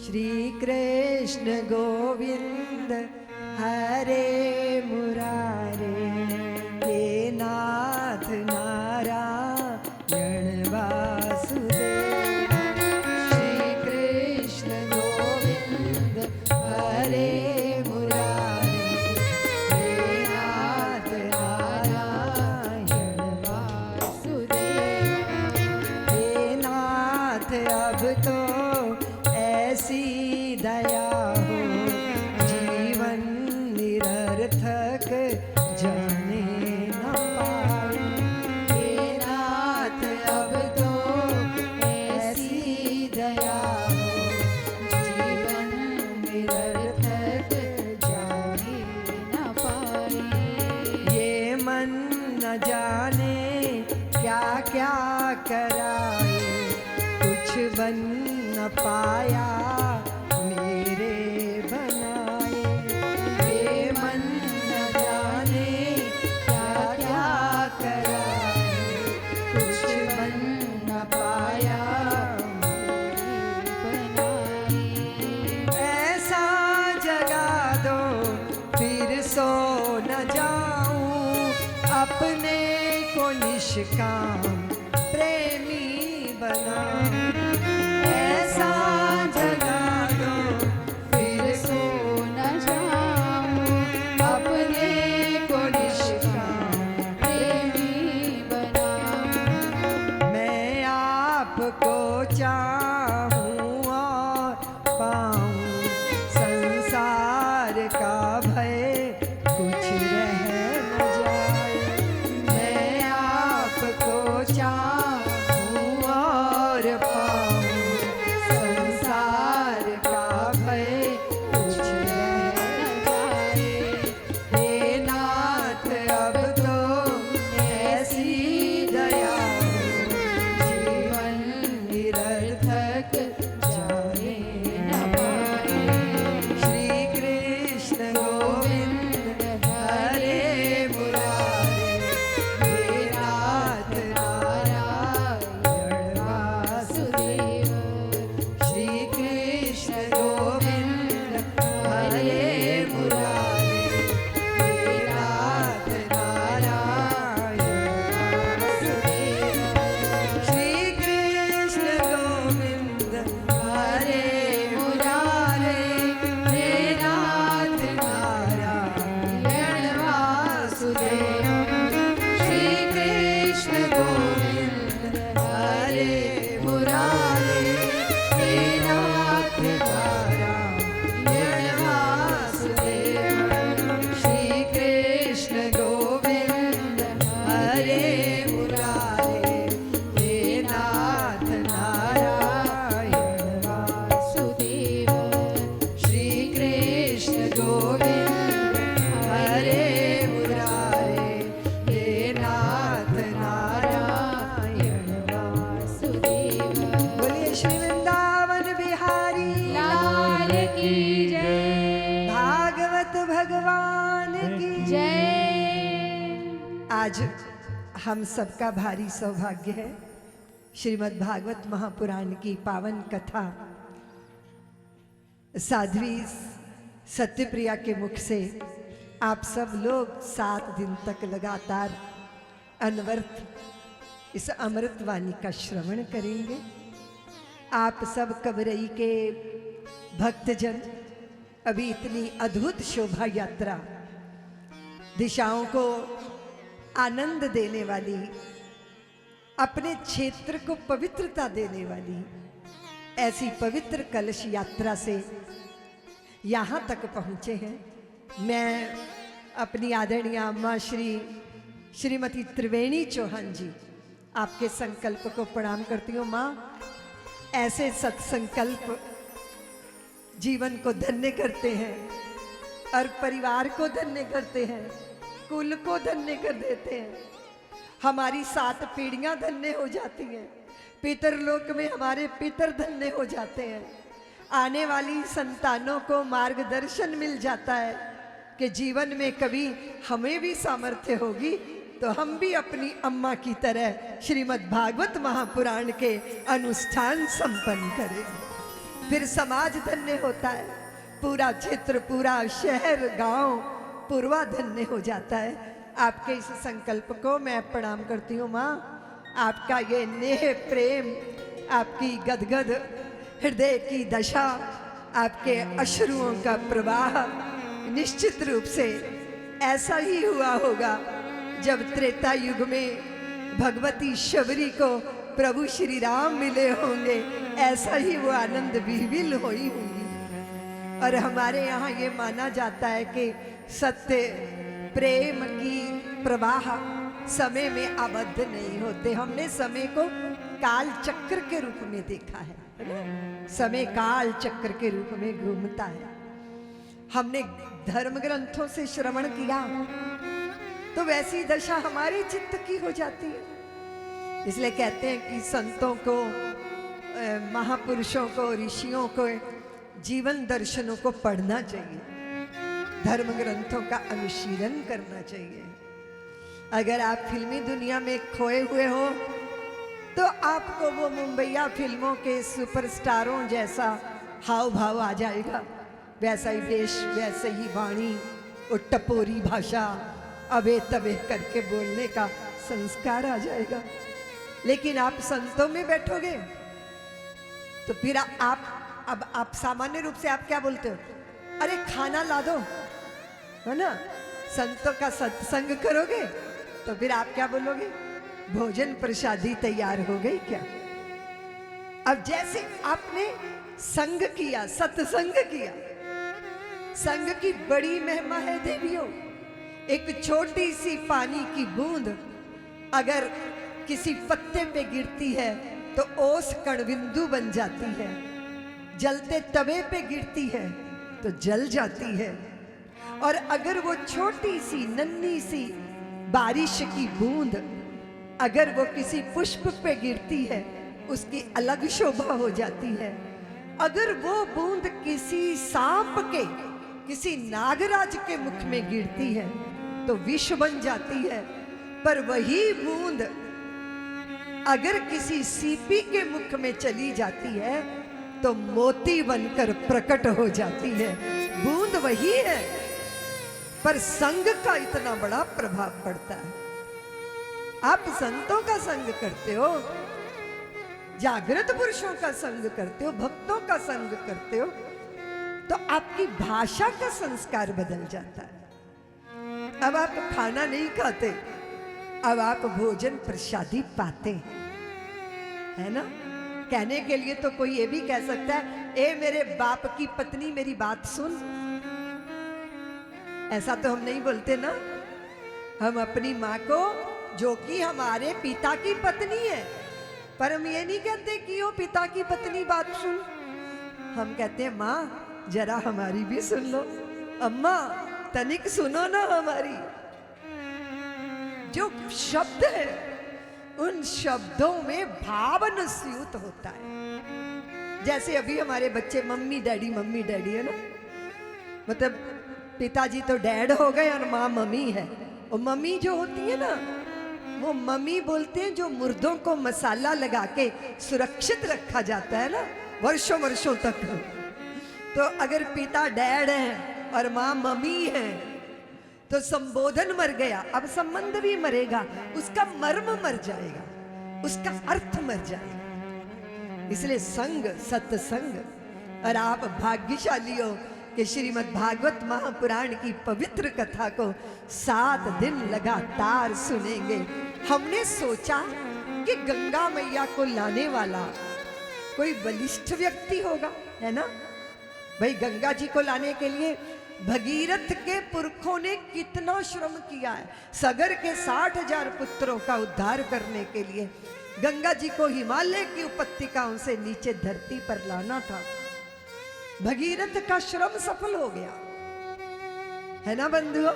श्री कृष्ण गोविंद हरे मुरारे, हे नाथ नारायण वासुदेव। श्री कृष्ण गोविंद हरे मुरारे, हे नाथ नारायण वासुदेव। हे नाथ अब तो ऐसी दया हो, जीवन निरर्थक जाने न पाए। हे नाथ अब तो ऐसी दया हो, जीवन निरर्थक जाने न पाए। ये मन न जाने क्या क्या कराए, कुछ बन न पाया मेरे बनाए। ये मन न जाने क्या क्या कराए, कुछ बन न पाया मेरे बनाए। ऐसा जगा दो फिर सो न जाऊं, अपने को निष्काम प्रेमी बनाऊं। ऐसा जगा दो फिर सो न जाऊं, अपने को निष्काम प्रेमी बनाऊं। मैं आपको चाहूं और पाऊं, संसार का भय कुछ रह न जाए। मैं आपको चाहूं और पाऊं, संसार का भय कुछ रह न जाए। हे नाथ अब तो ऐसी दया हो, जीवन निरर्थक जाने न पाए। श्री कृष्ण गोविंद हरे मुरारे, हे नाथ नारायण वासुदेव। श्री कृष्ण गोविंद हरे मुरारे, हे नाथ नारायण वासुदेव। श्री कृष्ण गोविंद हरे मुरारे, हे नाथ नारायण वासुदेव। श्री कृष्ण गोविंद हरे मुरारे, हे नाथ नारायण वासुदेव। श्री कृष्ण गोविंद हरे मुरारे, हे नाथ नारायण वासुदेव। श्री कृष्ण गोविंद हरे मुरारे, हे नाथ नारायण वासुदेव। बोलिए श्री वृंदावन बिहारी लाल की जय, भागवत भगवान की जय। आज हम सबका भारी सौभाग्य है श्रीमद् भागवत महापुराण की पावन कथा साध्वी सत्यप्रिया के मुख से आप सब लोग 7 दिन तक लगातार अनवरत इस अमृत वाणी का श्रवण करेंगे। आप सब कबरई के भक्तजन अभी इतनी अद्भुत शोभा यात्रा, दिशाओं को आनंद देने वाली, अपने क्षेत्र को पवित्रता देने वाली ऐसी पवित्र कलश यात्रा से यहाँ तक पहुँचे हैं। मैं अपनी आदरणीय अम्मा श्रीमती त्रिवेणी चौहान जी आपके संकल्प को प्रणाम करती हूँ। माँ, ऐसे सत्संकल्प जीवन को धन्य करते हैं और परिवार को धन्य करते हैं, कुल को धन्य कर देते हैं। हमारी 7 पीढ़ियां धन्य हो जाती हैं, पितरलोक में हमारे पितर धन्य हो जाते हैं। आने वाली संतानों को मार्गदर्शन मिल जाता है कि जीवन में कभी हमें भी सामर्थ्य होगी तो हम भी अपनी अम्मा की तरह श्रीमद् भागवत महापुराण के अनुष्ठान संपन्न करें। फिर समाज धन्य होता है, पूरा क्षेत्र, पूरा शहर, गांव पूर्वा धन्य हो जाता है। आपके इस संकल्प को मैं प्रणाम करती हूँ माँ। आपका ये नेह प्रेम, आपकी गदगद हृदय की दशा, आपके अश्रुओं का प्रवाह निश्चित रूप से ऐसा ही हुआ होगा जब त्रेता युग में भगवती शबरी को प्रभु श्री राम मिले होंगे, ऐसा ही वो आनंद विह्वल हुई होंगी। और हमारे यहाँ ये माना जाता है कि सत्य प्रेम की प्रवाह समय में आबद्ध नहीं होते। हमने समय को काल चक्र के रूप में देखा है, समय काल चक्र के रूप में घूमता है। हमने धर्म ग्रंथों से श्रवण किया तो वैसी दशा हमारे चित्त की हो जाती है। इसलिए कहते हैं कि संतों को, महापुरुषों को, ऋषियों को जीवन दर्शनों को पढ़ना चाहिए, धर्म ग्रंथों का अनुशीलन करना चाहिए। अगर आप फिल्मी दुनिया में खोए हुए हो तो आपको वो मुंबईया फिल्मों के सुपरस्टारों जैसा हाव भाव आ जाएगा, वैसा ही वेश, वैसे ही वाणी और टपोरी भाषा, अबे तबे करके बोलने का संस्कार आ जाएगा। लेकिन आप संतों में बैठोगे तो फिर आप सामान्य रूप से आप क्या बोलते हो? अरे खाना ला दो, है ना। संतों का सत्संग करोगे तो फिर आप क्या बोलोगे? भोजन प्रसादी तैयार हो गई क्या? अब जैसे आपने संग किया, सत्संग किया, संग की बड़ी महिमा है देवियों। एक छोटी सी पानी की बूंद अगर किसी पत्ते पे गिरती है तो ओस कणबिंदु बन जाती है, जलते तवे पे गिरती है तो जल जाती है। और अगर वो छोटी सी नन्ही सी बारिश की बूंद अगर वो किसी पुष्प पे गिरती है, उसकी अलग शोभा हो जाती है। अगर वो बूंद किसी सांप के, किसी नागराज के मुख में गिरती है तो विष बन जाती है। पर वही बूंद अगर किसी सीपी के मुख में चली जाती है तो मोती बनकर प्रकट हो जाती है। बूंद वही है, पर संग का इतना बड़ा प्रभाव पड़ता है। आप संतों का संग करते हो, जागृत पुरुषों का संग करते हो, भक्तों का संग करते हो, तो आपकी भाषा का संस्कार बदल जाता है। अब आप खाना नहीं खाते, अब आप भोजन प्रसादी पाते हैं, है ना। कहने के लिए तो कोई ये भी कह सकता है, ए मेरे बाप की पत्नी मेरी बात सुन। ऐसा तो हम नहीं बोलते ना। हम अपनी माँ को, जो कि हमारे पिता की पत्नी है, पर हम ये नहीं कहते कि वो पिता की पत्नी बात सुन। हम कहते हैं माँ जरा हमारी भी सुन लो, अम्मा तनिक सुनो ना हमारी। जो शब्द है उन शब्दों में भाव नस्यूत होता है। जैसे अभी हमारे बच्चे मम्मी डैडी है ना, मतलब पिताजी तो डैड हो गए और माँ मम्मी है। और मम्मी जो होती है ना, वो मम्मी बोलते हैं जो मुर्दों को मसाला लगा के सुरक्षित रखा जाता है ना वर्षों वर्षों तक। तो अगर पिता डैड है और माँ मम्मी है तो संबोधन मर गया, अब संबंध भी मरेगा, उसका मर्म मर जाएगा, उसका अर्थ मर जाएगा। इसलिए संग, सत्संग। और आप भाग्यशाली हो कि श्रीमद् भागवत महापुराण की पवित्र कथा को 7 दिन लगातार सुनेंगे। हमने सोचा कि गंगा मैया को लाने वाला कोई बलिष्ठ व्यक्ति होगा, है ना। भाई गंगा जी को लाने के लिए भगीरथ के पुरखों ने कितना श्रम किया है। सगर के 60,000 पुत्रों का उद्धार करने के लिए गंगा जी को हिमालय की उपत्यकाओं से नीचे धरती पर लाना था। भगीरथ का श्रम सफल हो गया, है ना बंधुओं।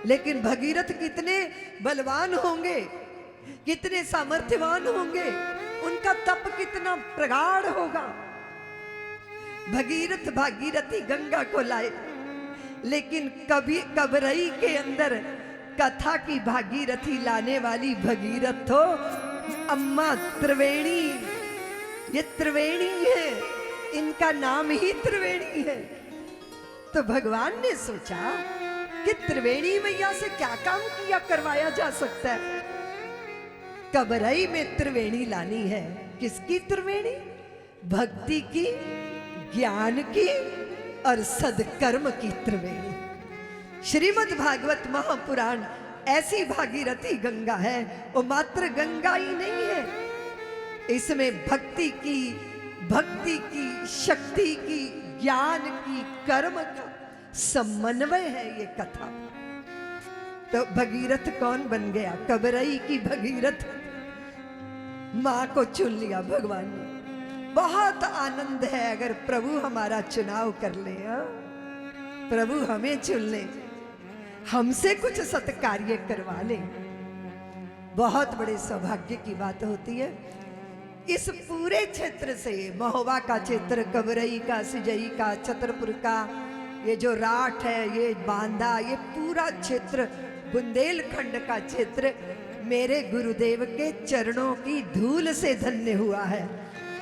लेकिन भगीरथ कितने बलवान होंगे, कितने सामर्थ्यवान होंगे, उनका तप कितना प्रगाढ़ होगा। भगीरथ भागीरथी गंगा को लाए, लेकिन कभी कबरई के अंदर कथा की भागीरथी लाने वाली भगीरथ तो अम्मा त्रिवेणी। ये त्रिवेणी है, इनका नाम ही त्रिवेणी है। तो भगवान ने सोचा कि त्रिवेणी मैया से क्या काम किया करवाया जा सकता है। कबरई में त्रिवेणी लानी है। किसकी त्रिवेणी? भक्ति की, ज्ञान की और सदकर्म की त्रिवेणी। श्रीमद् भागवत महापुराण ऐसी भागीरथी गंगा है, वो मात्र गंगा ही नहीं है, इसमें भक्ति की, शक्ति की, ज्ञान की, कर्म का समन्वय है ये कथा। तो भगीरथ कौन बन गया? कबरई की भगीरथ मां को चुन लिया भगवान ने। बहुत आनंद है अगर प्रभु हमारा चुनाव कर ले, प्रभु हमें चुन ले, हमसे कुछ सत्कार्य करवा ले, बहुत बड़े सौभाग्य की बात होती है। इस पूरे क्षेत्र से, महोबा का क्षेत्र, कबरई का, सिजई का, छतरपुर का, ये जो राठ है, ये बांदा, ये पूरा क्षेत्र, बुंदेलखंड का क्षेत्र मेरे गुरुदेव के चरणों की धूल से धन्य हुआ है।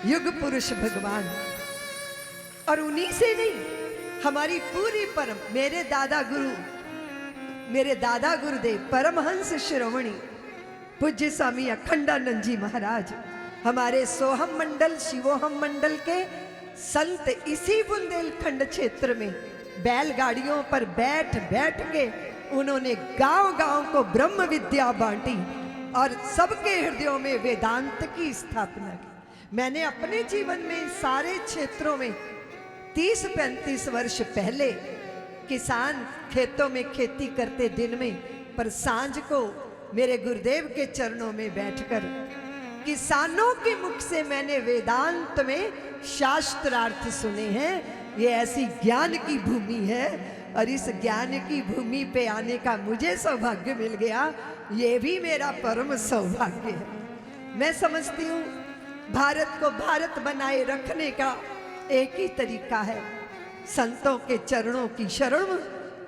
युग पुरुष भगवान, और उन्हीं से नहीं, हमारी पूरी परम, मेरे दादा गुरुदेव परमहंस शिरोमणि पूज्य स्वामी अखंडानंद जी महाराज, हमारे सोहम मंडल, शिवोहम मंडल के संत इसी बुंदेलखंड क्षेत्र में बैलगाड़ियों पर बैठ बैठ के उन्होंने गांव-गांव को ब्रह्म विद्या बांटी और सबके हृदयों में वेदांत की स्थापना की। मैंने अपने जीवन में सारे क्षेत्रों में 30-35 वर्ष पहले किसान खेतों में खेती करते दिन में, पर सांझ को मेरे गुरुदेव के चरणों में बैठकर किसानों के मुख से मैंने वेदांत में शास्त्रार्थ सुने हैं। ये ऐसी ज्ञान की भूमि है और इस ज्ञान की भूमि पे आने का मुझे सौभाग्य मिल गया, ये भी मेरा परम सौभाग्य है। मैं समझती हूँ भारत को भारत बनाए रखने का एक ही तरीका है, संतों के चरणों की शरण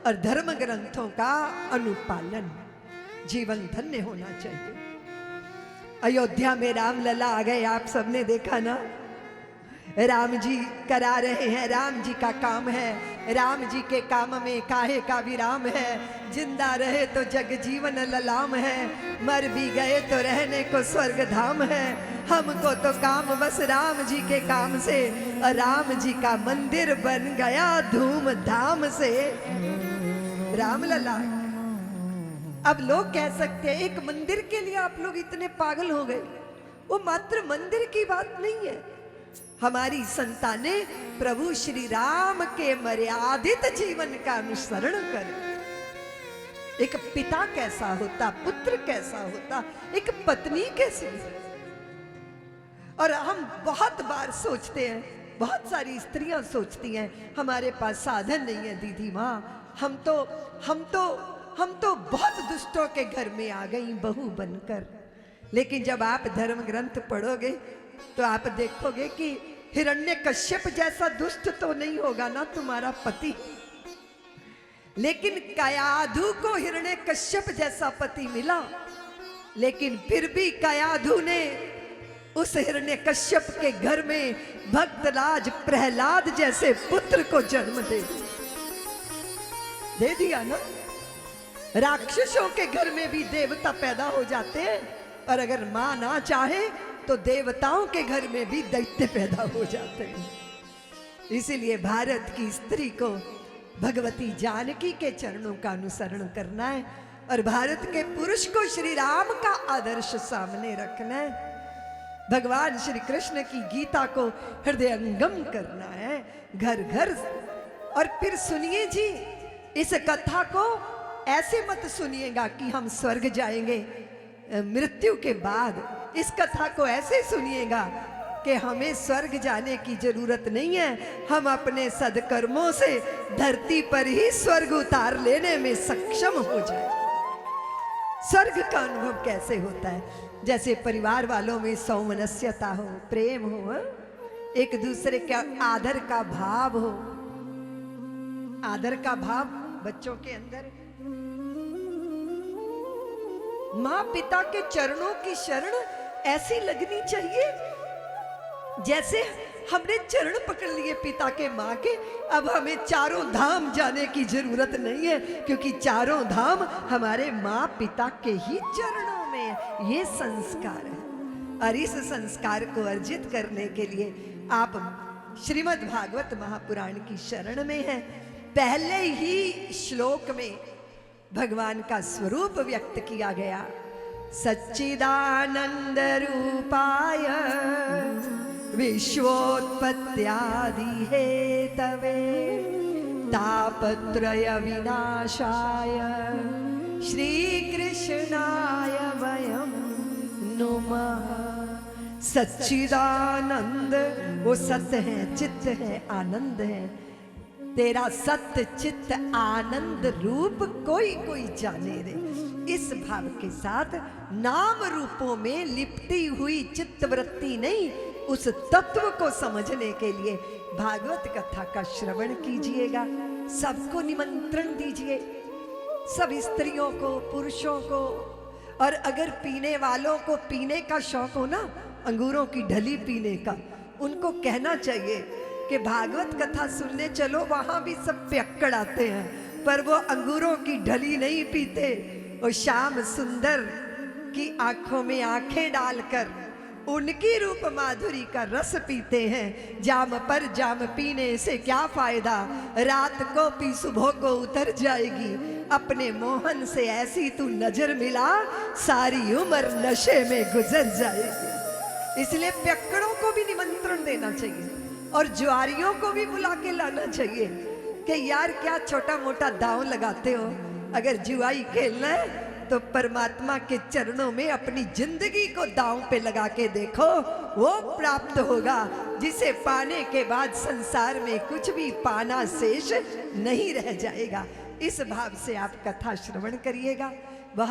और धर्म ग्रंथों का अनुपालन। जीवन धन्य होना चाहिए। अयोध्या में राम लला आ गए, आप सबने देखा ना, राम जी करा रहे हैं, राम जी का काम है, राम जी के काम में काहे का विराम है, जिंदा रहे तो जग जीवन ललाम है, मर भी गए तो रहने को स्वर्ग धाम है, हमको तो काम बस राम जी के काम से, और राम जी का मंदिर बन गया धूम धाम से। राम लला। अब लोग कह सकते हैं एक मंदिर के लिए आप लोग इतने पागल हो गए, वो मात्र मंदिर की बात नहीं है। हमारी संतानें प्रभु श्री राम के मर्यादित जीवन का अनुसरण कर। एक पिता कैसा होता, पुत्र कैसा होता, एक पत्नी कैसी होती। और हम बहुत बार सोचते हैं, बहुत सारी स्त्रियां सोचती हैं हमारे पास साधन नहीं है दीदी माँ, हम तो बहुत दुष्टों के घर में आ गई बहू बनकर। लेकिन जब आप धर्म ग्रंथ पढ़ोगे तो आप देखोगे कि हिरण्यकश्यप जैसा दुष्ट तो नहीं होगा ना तुम्हारा पति, लेकिन कयाधु को हिरण्यकश्यप जैसा पति मिला, लेकिन फिर भी कयाधु ने उस हिरण्यकश्यप के घर में भक्तराज प्रहलाद जैसे पुत्र को जन्म दे दिया ना। राक्षसों के घर में भी देवता पैदा हो जाते हैं, और अगर मां ना चाहे तो देवताओं के घर में भी दैत्य पैदा हो जाते हैं। इसीलिए भारत की स्त्री को भगवती जानकी के चरणों का अनुसरण करना है, और भारत के पुरुष को श्री राम का आदर्श सामने रखना है। भगवान श्री कृष्ण की गीता को हृदयंगम करना है, घर घर। और फिर सुनिए जी, इस कथा को ऐसे मत सुनिएगा कि हम स्वर्ग जाएंगे मृत्यु के बाद। इस कथा को ऐसे सुनिएगा कि हमें स्वर्ग जाने की जरूरत नहीं है, हम अपने सदकर्मों से धरती पर ही स्वर्ग उतार लेने में सक्षम हो जाए। स्वर्ग का अनुभव कैसे होता है? जैसे परिवार वालों में सौमनस्यता हो, प्रेम हो, एक दूसरे का आदर का भाव हो। आदर का भाव बच्चों के अंदर, माँ पिता के चरणों की शरण ऐसी लगनी चाहिए जैसे हमने चरण पकड़ लिए पिता के माँ के, अब हमें चारों धाम जाने की जरूरत नहीं है, क्योंकि चारों धाम हमारे माँ पिता के ही चरणों में है। ये संस्कार है, और इस संस्कार को अर्जित करने के लिए आप श्रीमद् भागवत महापुराण की शरण में हैं। पहले ही श्लोक में भगवान का स्वरूप व्यक्त किया गया, सच्चिदानंद रूपाय विश्वोत्पत्त्यादि हेतवे तापत्रय विनाशाय श्री कृष्णाय वयं नुमः। सच्चिदानंद, वो सत्य है, चित्त है, आनंद है। तेरा सत्य चित्त आनंद रूप कोई कोई जाने रे। इस भाव के साथ नाम रूपों में लिपटी हुई चित्त वृत्ति नहीं, उस तत्व को समझने के लिए भागवत कथा का श्रवण कीजिएगा। सबको निमंत्रण दीजिए, सब स्त्रियों को, पुरुषों को, और अगर पीने वालों को पीने का शौक हो ना, अंगूरों की ढली पीने का, उनको कहना चाहिए कि भागवत कथा सुनने चलो। वहां भी सब पियक्कड़ आते हैं, पर वो अंगूरों की ढली नहीं पीते। वो श्याम सुंदर की आंखों में आंखें डालकर उनकी रूप माधुरी का रस पीते हैं। जाम पर जाम पीने से क्या फायदा, रात को पी सुबह को उतर जाएगी। अपने मोहन से ऐसी तू नजर मिला, सारी उम्र नशे में गुजर जाएगी। इसलिए पियक्कड़ों को भी निमंत्रण देना चाहिए, और जुआरियों को भी बुला के लाना चाहिए कि यार क्या छोटा मोटा दांव लगाते हो, अगर जुआई खेलना है तो परमात्मा के चरणों में अपनी जिंदगी को दांव पे लगा के देखो, वो प्राप्त होगा जिसे पाने के बाद संसार में कुछ भी पाना शेष नहीं रह जाएगा। इस भाव से आप कथा श्रवण करिएगा।